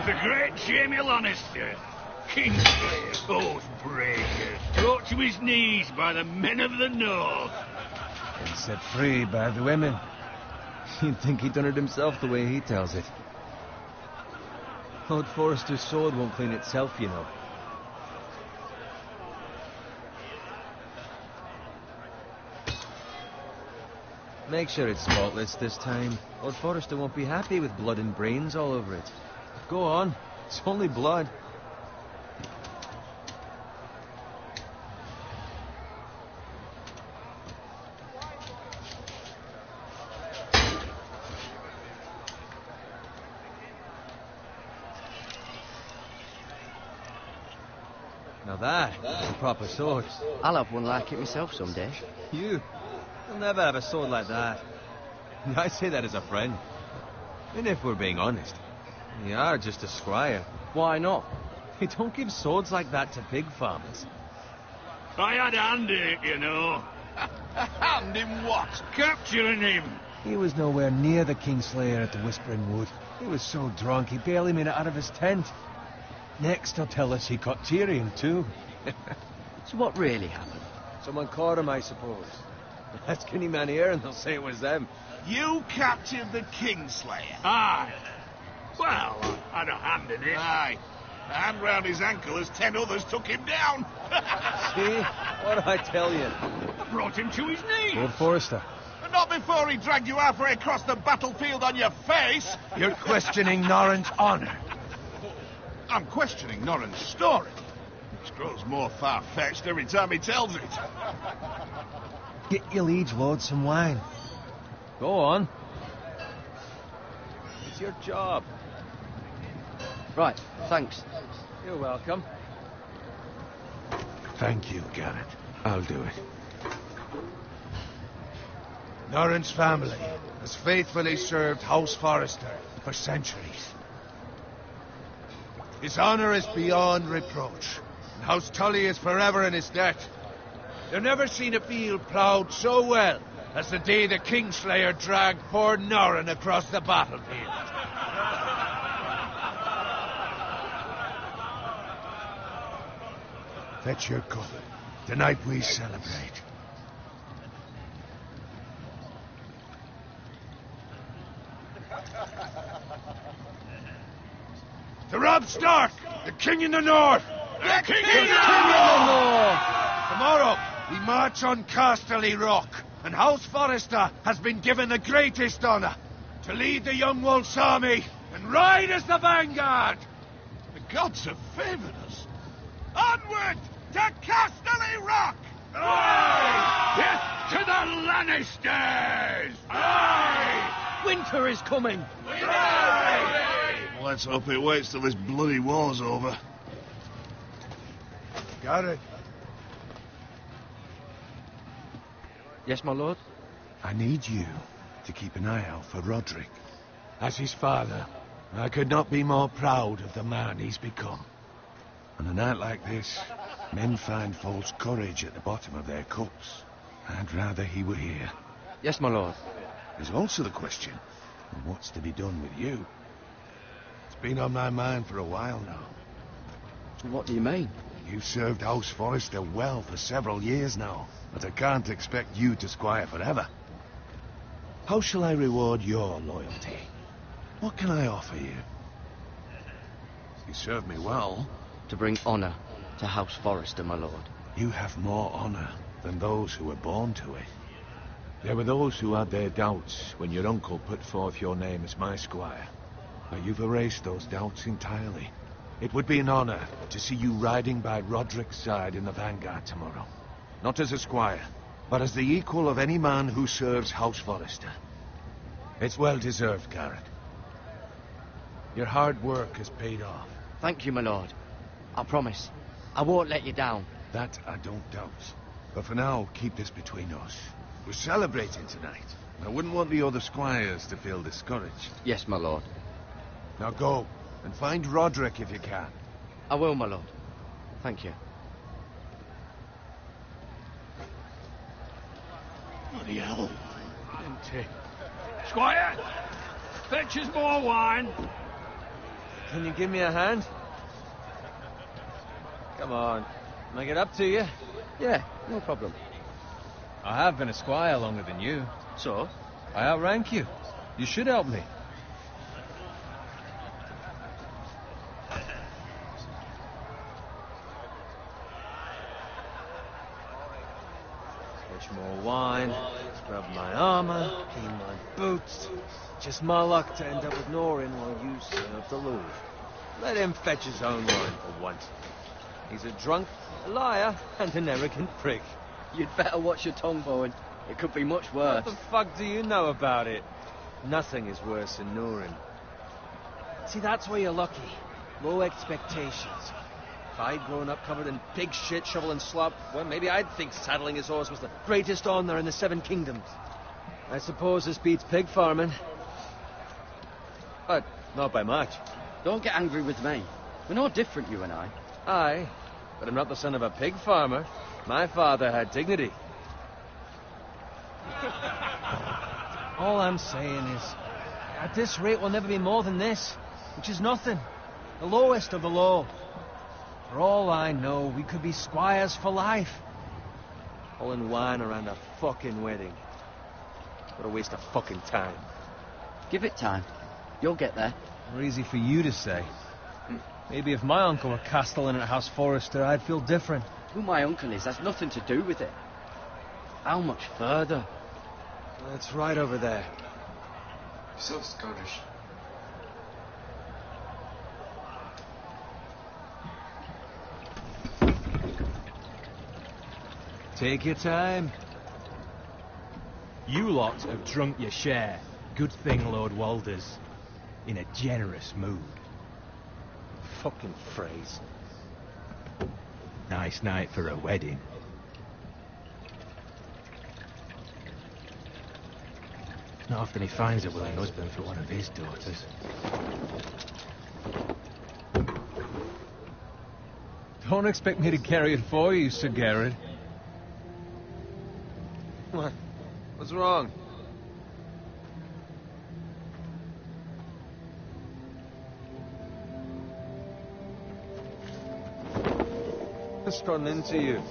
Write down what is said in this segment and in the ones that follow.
The great Jamie Lannister, Kingslayer, oath breakers, brought to his knees by the men of the North. And set free by the women. You'd think he'd done it himself the way he tells it. Lord Forrester's sword won't clean itself, you know. Make sure it's spotless this time. Lord Forrester won't be happy with blood and brains all over it. Go on. It's only blood. Now that's a proper sword. I'll have one like it myself someday. You'll never have a sword like that. I say that as a friend. And if we're being honest, you are just a squire. Why not? They don't give swords like that to pig farmers. I had a hand in it, you know. A hand in what? Capturing him. He was nowhere near the Kingslayer at the Whispering Wood. He was so drunk he barely made it out of his tent. Next he'll tell us he caught Tyrion too. So what really happened? Someone caught him, I suppose. Ask any man here and they'll say it was them. You captured the Kingslayer? Aye. Well, I had a hand in it. Aye. A hand round his ankle as 10 others took him down. See? What did I tell you? I brought him to his knees. Lord Forrester. But not before he dragged you halfway across the battlefield on your face. You're questioning Norrin's honor. I'm questioning Norrin's story, which grows more far-fetched every time he tells it. Get your liege lord some wine. Go on. It's your job. Right, thanks. You're welcome. Thank you, Garrett. I'll do it. Norrin's family has faithfully served House Forrester for centuries. His honor is beyond reproach, and House Tully is forever in his debt. They've never seen a field ploughed so well as the day the Kingslayer dragged poor Norrin across the battlefield. Fetch your cup. Tonight we celebrate. To Robb Stark, the King in the North! The King in the North! Tomorrow, we march on Casterly Rock, and House Forrester has been given the greatest honor to lead the Young Wolf's army and ride as the vanguard! The gods have favored us. Onward to Casterly Rock! Aye! Death to the Lannisters! Aye! Winter is coming! Aye! Let's hope it waits till this bloody war's over. Garrett, Yes, my lord? I need you to keep an eye out for Roderick. As his father, I could not be more proud of the man he's become. On a night like this, men find false courage at the bottom of their cups. I'd rather he were here. Yes, my lord. There's also the question of what's to be done with you. It's been on my mind for a while now. What do you mean? You've served House Forrester well for several years now, but I can't expect you to squire forever. How shall I reward your loyalty? What can I offer you? You served me well. To bring honor to House Forrester, my lord. You have more honor than those who were born to it. There were those who had their doubts when your uncle put forth your name as my squire. But you've erased those doubts entirely. It would be an honor to see you riding by Roderick's side in the vanguard tomorrow. Not as a squire, but as the equal of any man who serves House Forrester. It's well deserved, Garrett. Your hard work has paid off. Thank you, my lord. I promise. I won't let you down. That I don't doubt. But for now, keep this between us. We're celebrating tonight. I wouldn't want the other squires to feel discouraged. Yes, my lord. Now go, and find Roderick if you can. I will, my lord. Thank you. Bloody hell. Empty. Squire! Fetch us more wine. Can you give me a hand? Come on. Make it up to you. Yeah, no problem. I have been a squire longer than you. So? I outrank you. You should help me. Fetch more wine, scrub my armor, clean my boots. Just my luck to end up with Norin while you serve the Louvre. Let him fetch his own wine for once. He's a drunk, a liar, and an arrogant prick. You'd better watch your tongue, Bowen. It could be much worse. What the fuck do you know about it? Nothing is worse than Norin. See, that's where you're lucky. Low expectations. If I'd grown up covered in pig shit, shovel and slop, well, maybe I'd think saddling his horse was the greatest honor in the Seven Kingdoms. I suppose this beats pig farming. But not by much. Don't get angry with me. We're no different, you and I. Aye, but I'm not the son of a pig farmer. My father had dignity. All I'm saying is, at this rate we'll never be more than this, which is nothing. The lowest of the low. For all I know, we could be squires for life. Pulling wine around a fucking wedding. What a waste of fucking time. Give it time. You'll get there. More easy for you to say. Maybe if my uncle were castellan at House Forrester, I'd feel different. Who my uncle is has nothing to do with it. How much further? That's right over there. So Scottish. Take your time. You lot have drunk your share. Good thing Lord Walder's in a generous mood. Fucking phrase. Nice night for a wedding. Not often he finds a willing husband for one of his daughters. Don't expect me to carry it for you, Sir Garrett. What? What's wrong? Just run into you.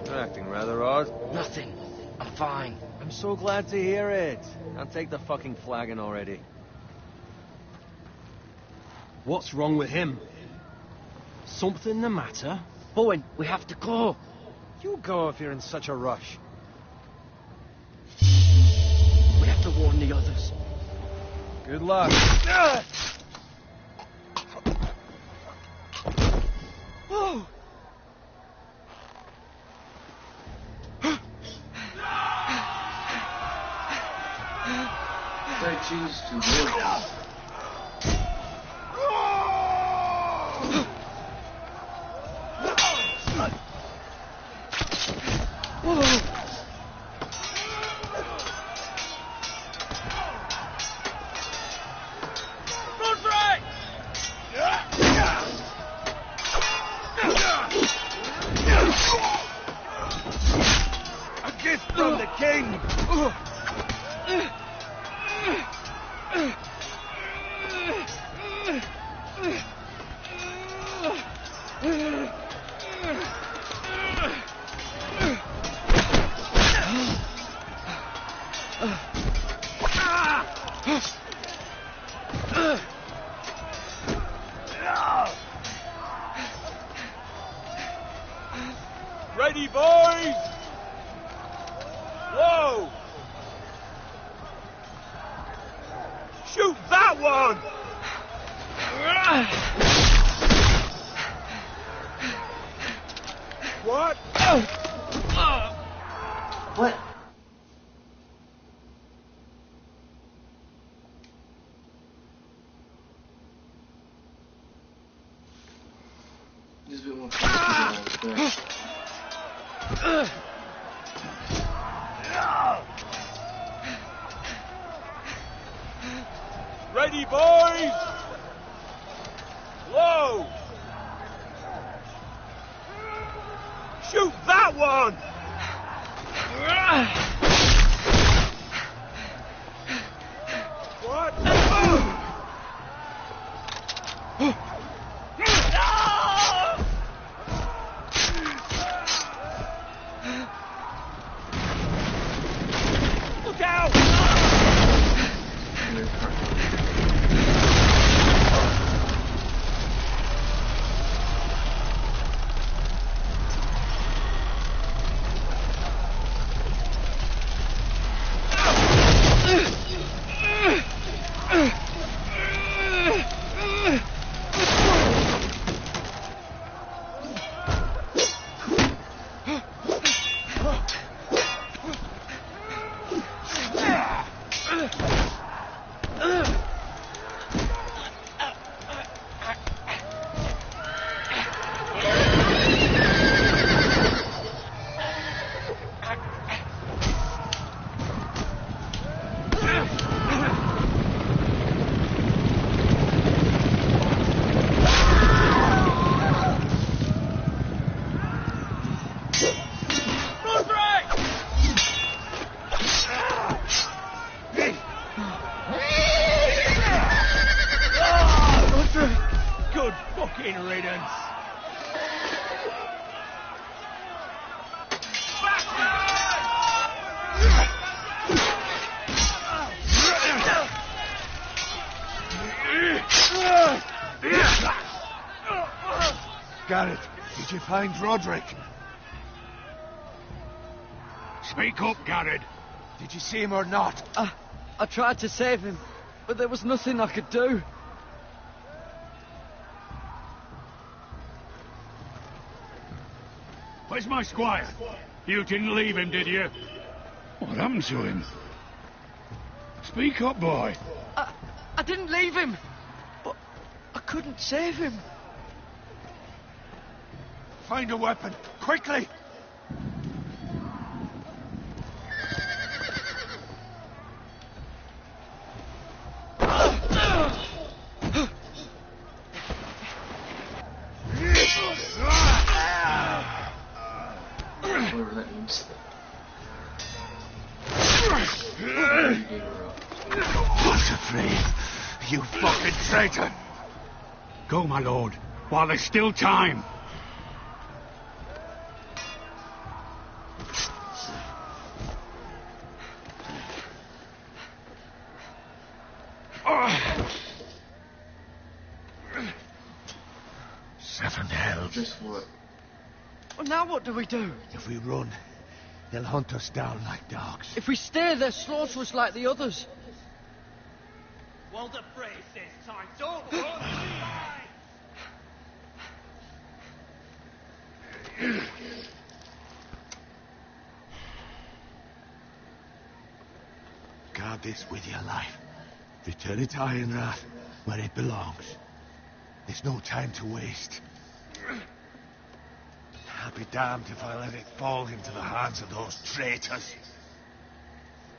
You're acting rather odd. Nothing. I'm fine. I'm so glad to hear it. Now take the fucking flagon already. What's wrong with him? Something the matter? Bowen, we have to go. You go if you're in such a rush. We have to warn the others. Good luck. Whoa! I choose to live. A gift from the king! Ready, boys! Whoa! Shoot that one! What? What? Just a bit more. Ready, boys! Whoa! Shoot that one! What? Look out! Good fucking riddance. Garrett, did you find Roderick? Speak up, Garrett. Did you see him or not? I tried to save him, but there was nothing I could do. Where's my squire? You didn't leave him, did you? What happened to him? Speak up, boy. I didn't leave him, but I couldn't save him. Find a weapon, quickly! Whatever that means. What's afraid? You fucking traitor! Go, my lord, while there's still time. Seven hells. Just what? Well, now what do we do? If we run, they'll hunt us down like dogs. If we stay, they'll slaughter us like the others. Walder Frey says time. Don't run! Guard this with your life. Return it to Ironrath, where it belongs. There's no time to waste. I'll be damned if I let it fall into the hands of those traitors.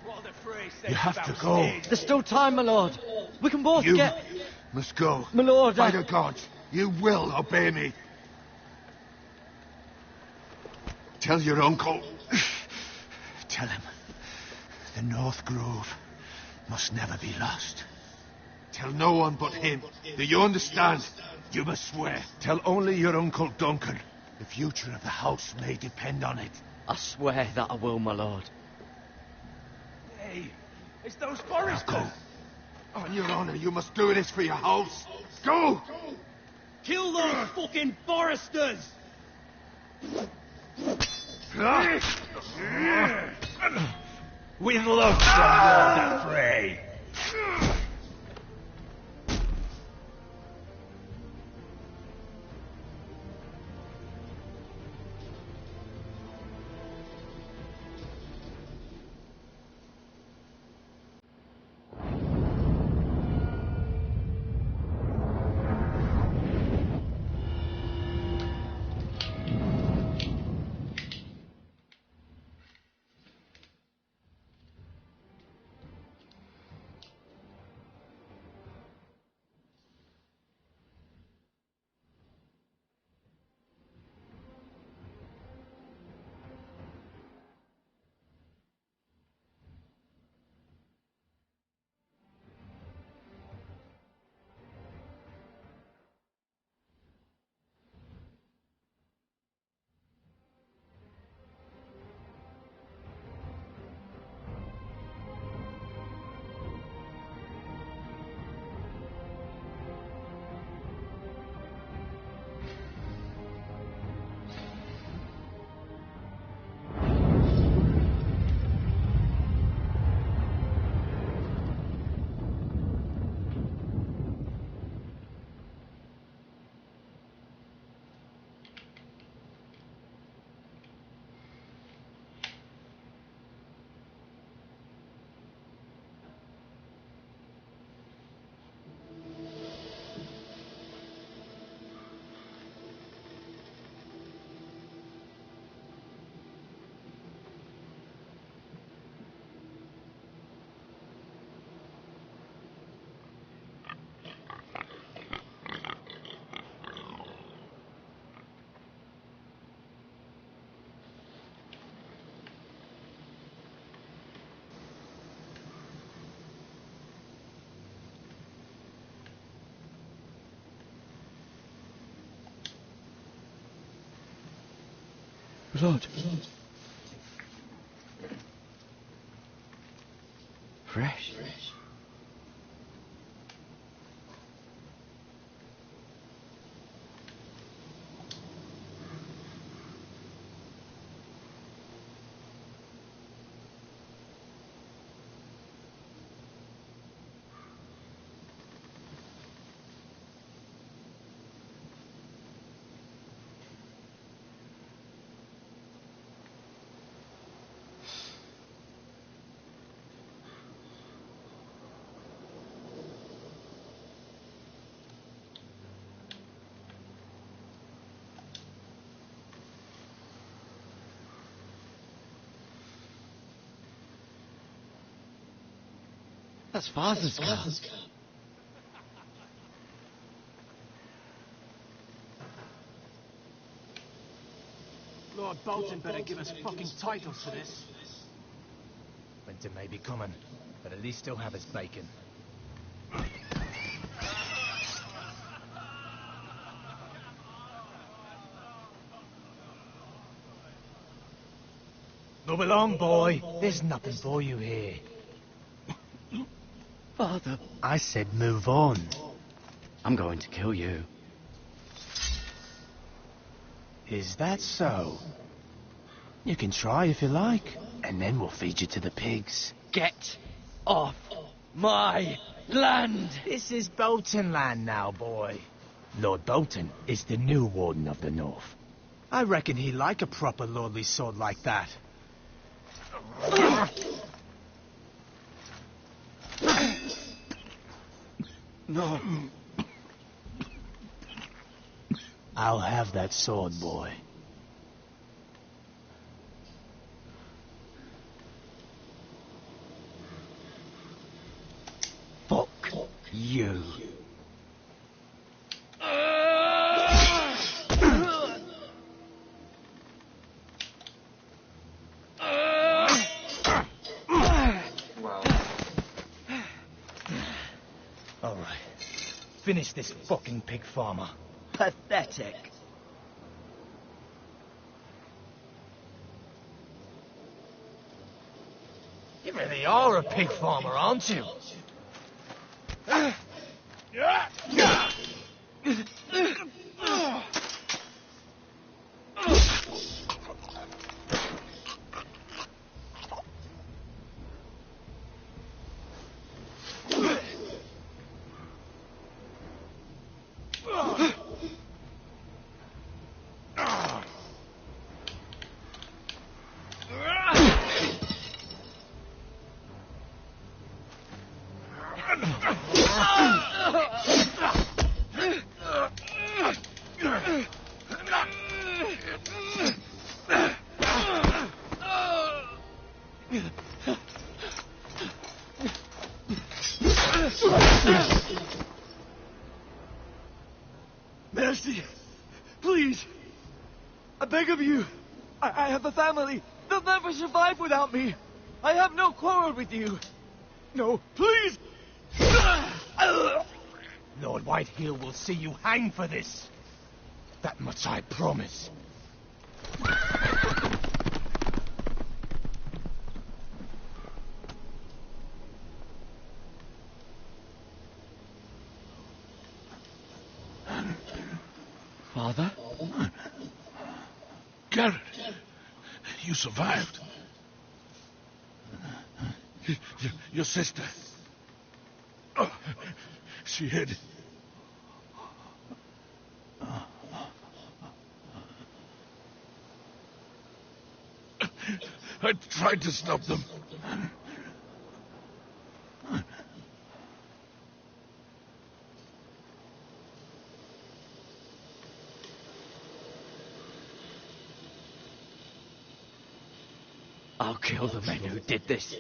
Walder Frey says You have to about go. staying. There's still time, my lord. We can both You get... must go. My lord, By the gods, you will obey me. Tell your uncle. Tell him the North Grove must never be lost. Tell no one but him. Do you understand? You must swear. Tell only your Uncle Duncan. The future of the house may depend on it. I swear that I will, my lord. Hey, it's those Now foresters. go. On your honor, you must do this for your house. Go! Kill those fucking foresters! With love from Walder Frey. Blood. Fresh. That's Father's car. Lord Bolton better give us fucking titles for this. Winter may be coming, but at least still have his bacon. Move along, boy. There's nothing for you here. Father. I said move on. I'm going to kill you. Is that so? You can try if you like, and then we'll feed you to the pigs. Get off my land! This is Bolton land now, boy. Lord Bolton is the new Warden of the North. I reckon he'd like a proper lordly sword like that. No. I'll have that sword, boy. Fuck you. Wow. All right. Finish this fucking pig farmer. Pathetic. You really are a pig farmer, aren't you? Mercy! Please! I beg of you! I have a family! They'll never survive without me! I have no quarrel with you! No, please! Lord Whitehill will see you hang for this. That much I promise. Father? Garrett, you survived. Your sister. Oh, she hid. I tried to stop them. I'll kill the men who did this.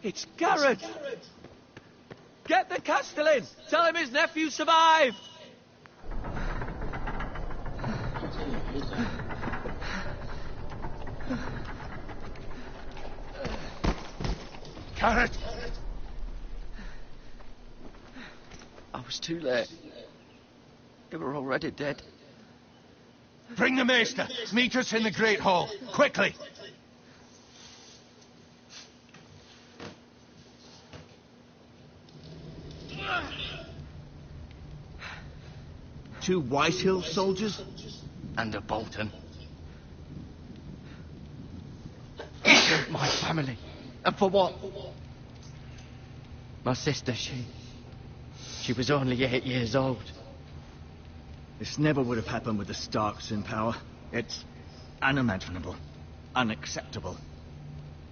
It's Garrett! Get the Castellan! Tell him his nephew survived! Garrett! I was too late. They were already dead. Bring the maester. Meet us in the Great Hall. Quickly! Two Whitehill soldiers? And a Bolton. He killed my family. And for what? My sister, she was only 8 years old. This never would have happened with the Starks in power. It's unimaginable. Unacceptable.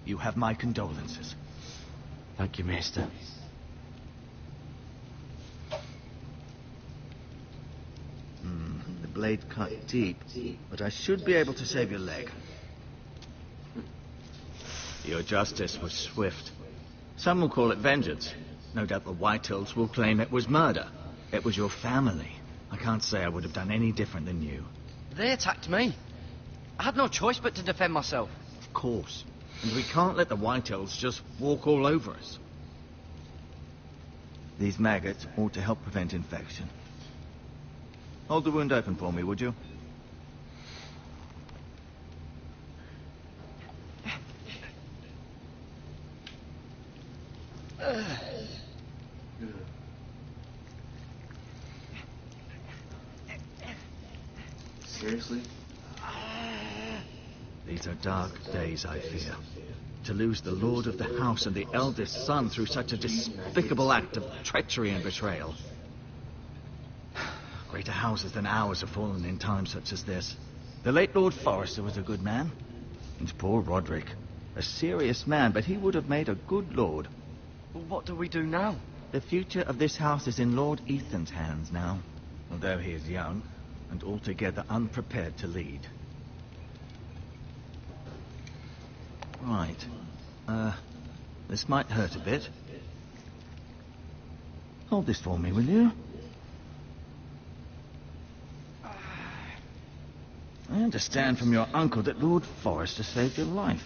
You have my condolences. Thank you, Maester. The blade cut deep, but I should be able to save your leg. Your justice was swift. Some will call it vengeance. No doubt the Whitehills will claim it was murder. It was your family. I can't say I would have done any different than you. They attacked me. I had no choice but to defend myself. Of course. And we can't let the Whitehills just walk all over us. These maggots ought to help prevent infection. Hold the wound open for me, would you? Seriously? These are dark days, I fear. To lose the lord of the house and the eldest son through such a despicable act of treachery and betrayal. Greater houses than ours have fallen in times such as this. The late Lord Forrester was a good man. And poor Roderick. A serious man, but he would have made a good lord. Well, what do we do now? The future of this house is in Lord Ethan's hands now. Although he is young and altogether unprepared to lead. Right. This might hurt a bit. Hold this for me, will you? I understand from your uncle that Lord Forrester saved your life.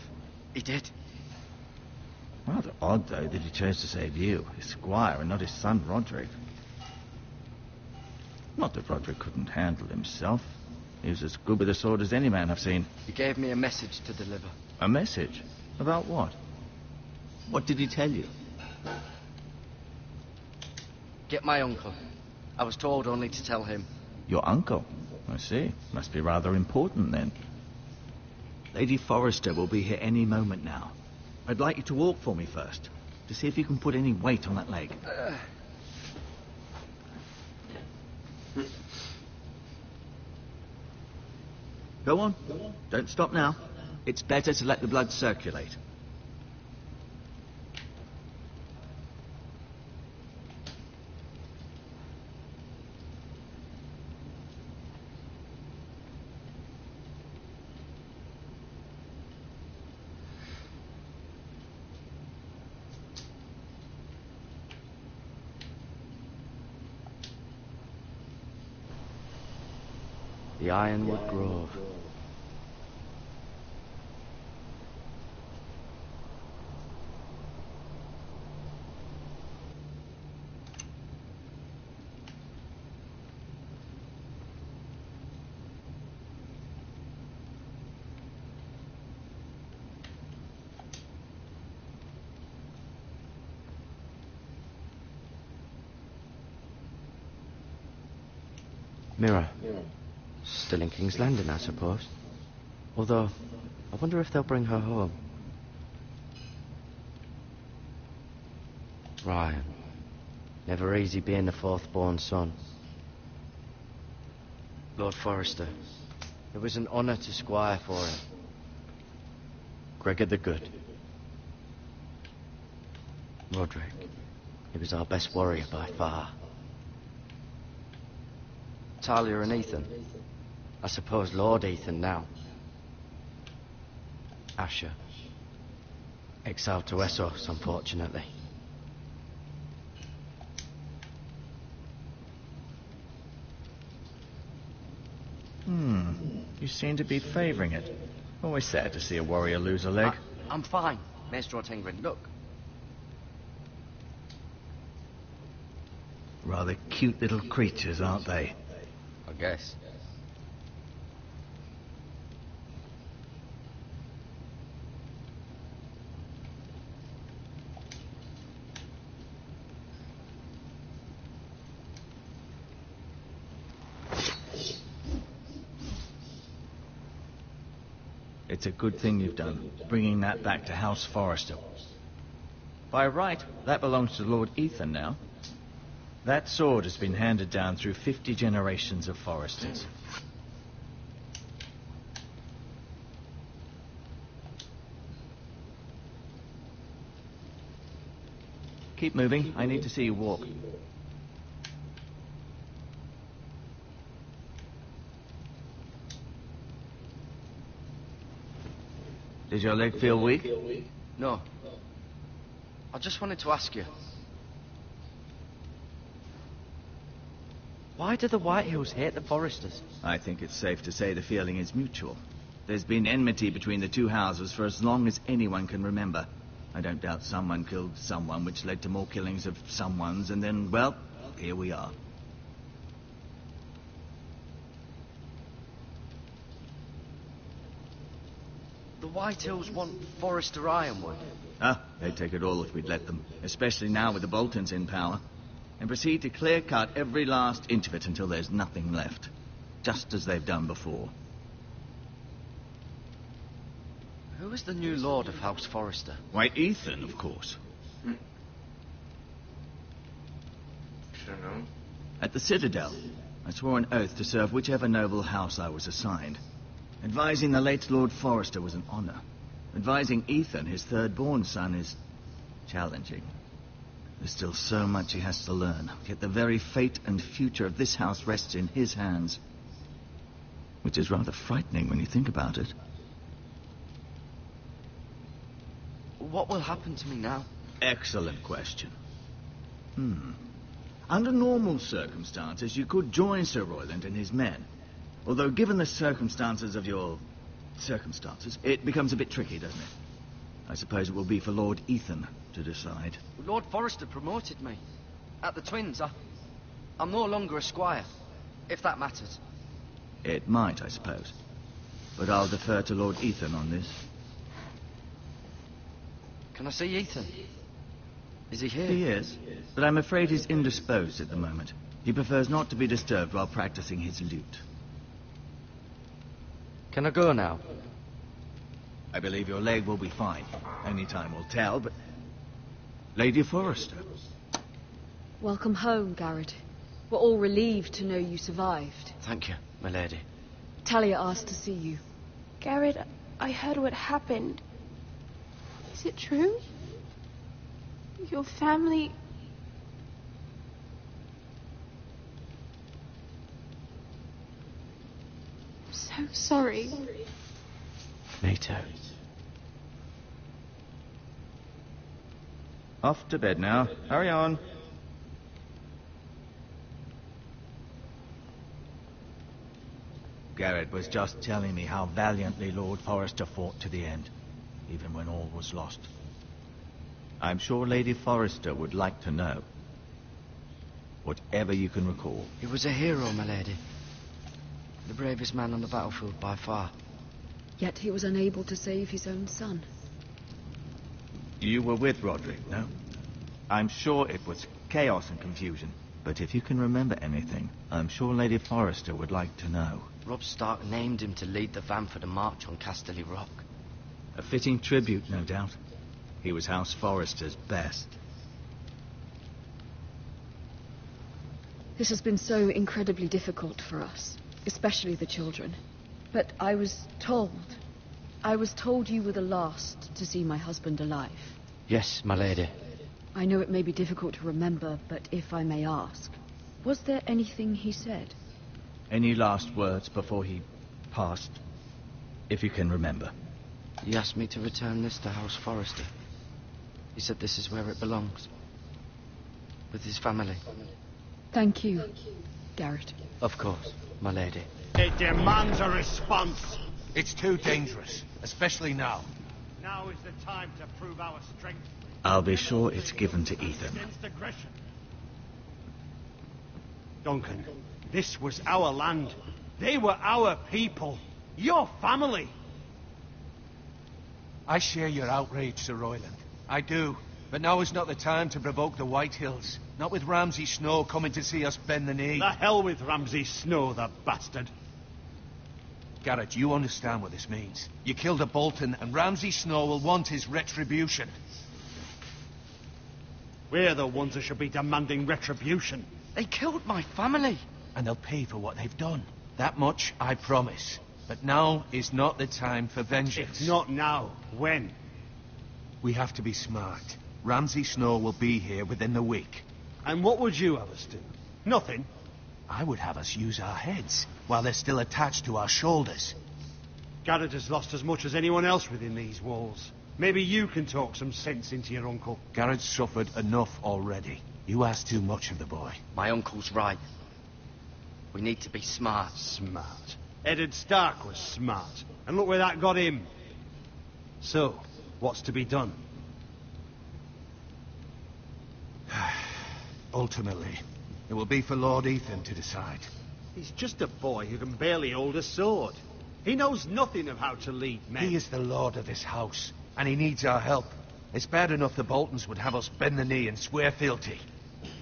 He did. Rather odd, though, that he chose to save you, his squire, and not his son, Roderick. Not that Roderick couldn't handle himself. He was as good with a sword as any man I've seen. He gave me a message to deliver. A message? About what? What did he tell you? Get my uncle. I was told only to tell him. Your uncle? I see. Must be rather important, then. Lady Forrester will be here any moment now. I'd like you to walk for me first, to see if you can put any weight on that leg. Go on. Don't stop now. It's better to let the blood circulate. The Ironwood Grove. Mirror. Still in King's Landing, I suppose. Although, I wonder if they'll bring her home. Ryan. Never easy being the fourth-born son. Lord Forrester. It was an honour to squire for him. Gregor the Good. Roderick. He was our best warrior by far. Talia and Ethan. I suppose Lord Ethan now. Asher. Exiled to Essos, unfortunately. You seem to be favouring it. Always sad to see a warrior lose a leg. I'm fine, Maester Ortengrin. Look. Rather cute little creatures, aren't they? I guess. It's a good thing you've done, bringing that back to House Forrester. By right, that belongs to Lord Ethan now. That sword has been handed down through 50 generations of Forresters. Keep moving. I need to see you walk. Did your leg feel weak? No. I just wanted to ask you. Why do the Whitehills hate the Forresters? I think it's safe to say the feeling is mutual. There's been enmity between the two houses for as long as anyone can remember. I don't doubt someone killed someone, which led to more killings of someones, and then, well, here we are. The Whitehills want Forrester Ironwood. They'd take it all if we'd let them, especially now with the Boltons in power, and proceed to clear-cut every last inch of it until there's nothing left, just as they've done before. Who is the new Lord of House Forrester? Why, Ethan, of course. Should have known. At the Citadel, I swore an oath to serve whichever noble house I was assigned. Advising the late Lord Forrester was an honor. Advising Ethan, his third-born son, is challenging. There's still so much he has to learn, yet the very fate and future of this house rests in his hands. Which is rather frightening when you think about it. What will happen to me now? Excellent question. Under normal circumstances, you could join Sir Royland and his men. Although, given the circumstances of your circumstances, it becomes a bit tricky, doesn't it? I suppose it will be for Lord Ethan to decide. Lord Forrester promoted me. At the Twins, I'm no longer a squire, if that matters. It might, I suppose. But I'll defer to Lord Ethan on this. Can I see Ethan? Is he here? He is, but I'm afraid he's indisposed at the moment. He prefers not to be disturbed while practicing his lute. Can I go now? I believe your leg will be fine. Only time will tell, but... Lady Forrester. Welcome home, Garrett. We're all relieved to know you survived. Thank you, my lady. Talia asked to see you. Garrett, I heard what happened. Is it true? Your family... I'm so sorry. Me too. Off to bed now. Hurry on. Garrett was just telling me how valiantly Lord Forrester fought to the end, even when all was lost. I'm sure Lady Forrester would like to know. Whatever you can recall. He was a hero, my lady. The bravest man on the battlefield by far. Yet he was unable to save his own son. You were with Roderick, no? I'm sure it was chaos and confusion. But if you can remember anything, I'm sure Lady Forrester would like to know. Robb Stark named him to lead the van for the march on Casterly Rock. A fitting tribute, no doubt. He was House Forrester's best. This has been so incredibly difficult for us, especially the children. But I was told you were the last to see my husband alive. Yes, my lady. I know it may be difficult to remember, but if I may ask, was there anything he said? Any last words before he passed? If you can remember. He asked me to return this to House Forrester. He said this is where it belongs. With his family. Thank you, Garrett. Of course, my lady. It demands a response. It's too dangerous, especially now. Now is the time to prove our strength. I'll be sure it's given to Ethan. Against aggression. Duncan, this was our land. They were our people. Your family. I share your outrage, Sir Royland. I do. But now is not the time to provoke the Whitehills. Not with Ramsay Snow coming to see us bend the knee. The hell with Ramsay Snow, the bastard. Garrett, you understand what this means. You killed a Bolton, and Ramsay Snow will want his retribution. We're the ones who should be demanding retribution. They killed my family. And they'll pay for what they've done. That much I promise. But now is not the time for vengeance. If not now, when? We have to be smart. Ramsay Snow will be here within the week. And what would you have us do? Nothing. I would have us use our heads, while they're still attached to our shoulders. Garrett has lost as much as anyone else within these walls. Maybe you can talk some sense into your uncle. Garrett's suffered enough already. You ask too much of the boy. My uncle's right. We need to be smart. Smart. Eddard Stark was smart. And look where that got him. So, what's to be done? Ultimately, it will be for Lord Ethan to decide. He's just a boy who can barely hold a sword. He knows nothing of how to lead men. He is the lord of this house, and he needs our help. It's bad enough the Boltons would have us bend the knee and swear fealty.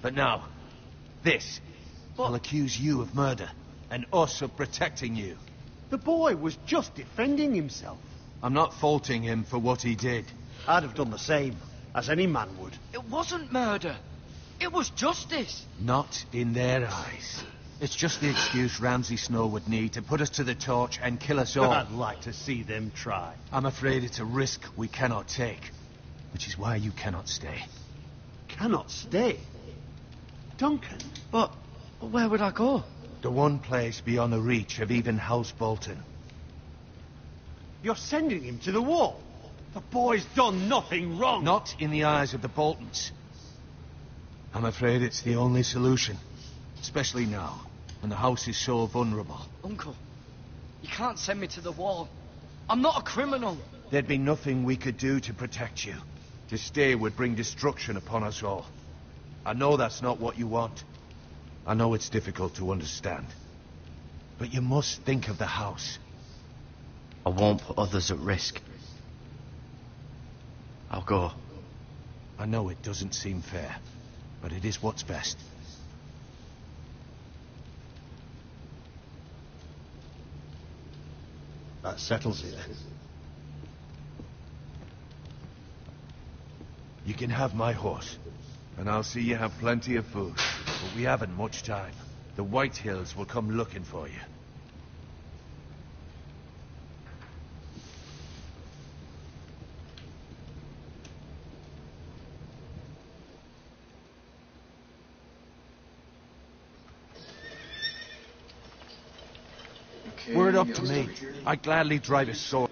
But now, this. I'll accuse you of murder, and us of protecting you. The boy was just defending himself. I'm not faulting him for what he did. I'd have done the same, as any man would. It wasn't murder. It was justice. Not in their eyes. It's just the excuse Ramsay Snow would need to put us to the torch and kill us all. I'd like to see them try. I'm afraid it's a risk we cannot take, which is why you cannot stay. Cannot stay? Duncan? But where would I go? The one place beyond the reach of even House Bolton. You're sending him to the wall? The boy's done nothing wrong. Not in the eyes of the Boltons. I'm afraid it's the only solution. Especially now, when the house is so vulnerable. Uncle, you can't send me to the wall. I'm not a criminal. There'd be nothing we could do to protect you. To stay would bring destruction upon us all. I know that's not what you want. I know it's difficult to understand. But you must think of the house. I won't put others at risk. I'll go. I know it doesn't seem fair, but it is what's best. That settles it. You can have my horse, and I'll see you have plenty of food. But we haven't much time. The Whitehills will come looking for you. Were it up to me, I'd gladly drive a sword.